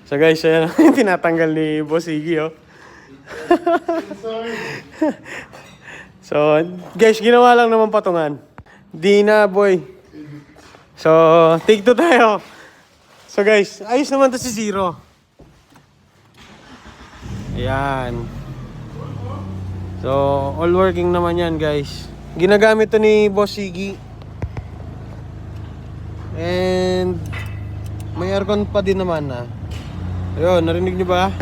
So guys, ayan yung tinatanggal ni Boss Iggy, oh. So, guys, ginawa lang naman patungan. Di na, boy. So, take 2 tayo. So guys, ayos naman to si Zero. Ayan. So, all working naman yan, guys. Ginagamit to ni Boss Iggy. And may aircon pa din naman, ah. Ayun, narinig nyo ba?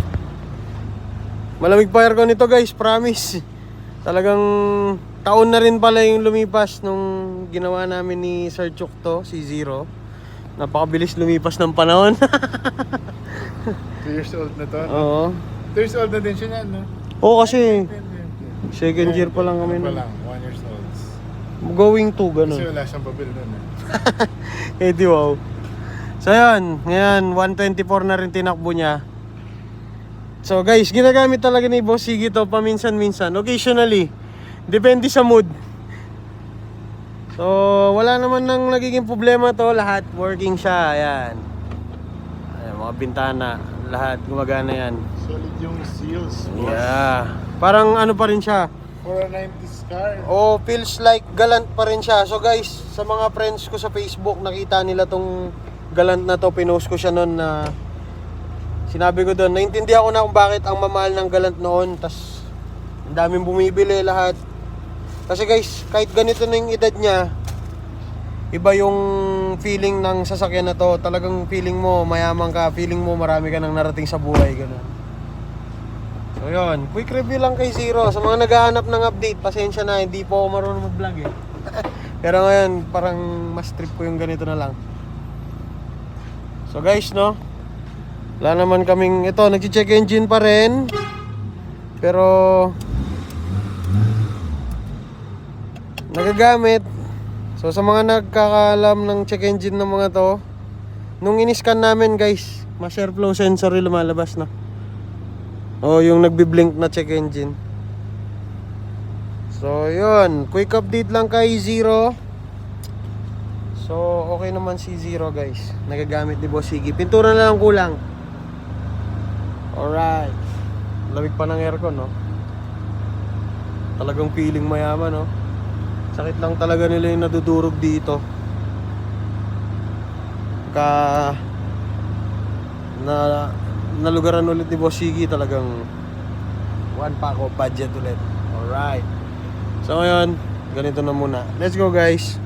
Malamig pa aircon nito, guys, promise. Talagang taon na rin pala yung lumipas nung ginawa namin ni Sir Chuk to, si Zero. Napakabilis lumipas ng panahon. 2 years old na to, no? Oo. 2 years old na din siya, no? Oo, kasi second year pa lang kami. Pa lang, 1 years old. Going to, Kasi gano'n. wala siyang pabil nun, eh. Eh di wow. So yun, ngayon 124 na rin tinakbo niya. So guys, ginagamit talaga ni Boss Iggy to paminsan-minsan, occasionally. Depende sa mood. So wala naman nang nagiging problema to, lahat working siya, ayan. Ayan, mga bintana, lahat gumagana yan. Solid yung seals, boss. Yeah. Parang ano pa rin siya. For a 90s car. Oh, feels like galant pa rin siya. So guys, sa mga friends ko sa Facebook, nakita nila tong galant na to. Pinost ko siya noon na sinabi ko doon, naintindihan ko na kung bakit ang mamahal ng galant noon. Tas ang daming bumibili lahat. Kasi guys, kahit ganito na yung edad niya, iba yung feeling ng sasakyan na to. Talagang feeling mo mayaman ka, feeling mo marami ka nang narating sa buhay, gano'n. So yun, quick review lang kay Zero. Sa mga naghahanap ng update, pasensya na, hindi po ako marunong mag-vlog, eh. Pero ngayon, parang mas trip ko yung ganito na lang. So guys, no, wala naman kaming, ito, nag-check engine pa rin. Pero nagagamit. So sa mga nagkakalam ng check engine ng mga to, nung in-scan namin, guys, mas airflow sensor yung lumalabas na. Oh, yung nagbi-blink na check engine. So, yun. Quick update lang kay Zero. So, okay naman si Zero, guys. Nagagamit ni Boss Iggy. Pintura na lang kulang. Alright. Lamig pa ng aircon, no? Talagang feeling mayaman, no? Sakit lang talaga nila yung nadudurog dito. Nalugaran ulit ni Boss Iggy, talagang one pack of budget ulit. Alright. So ngayon, ganito na muna. Let's go, guys.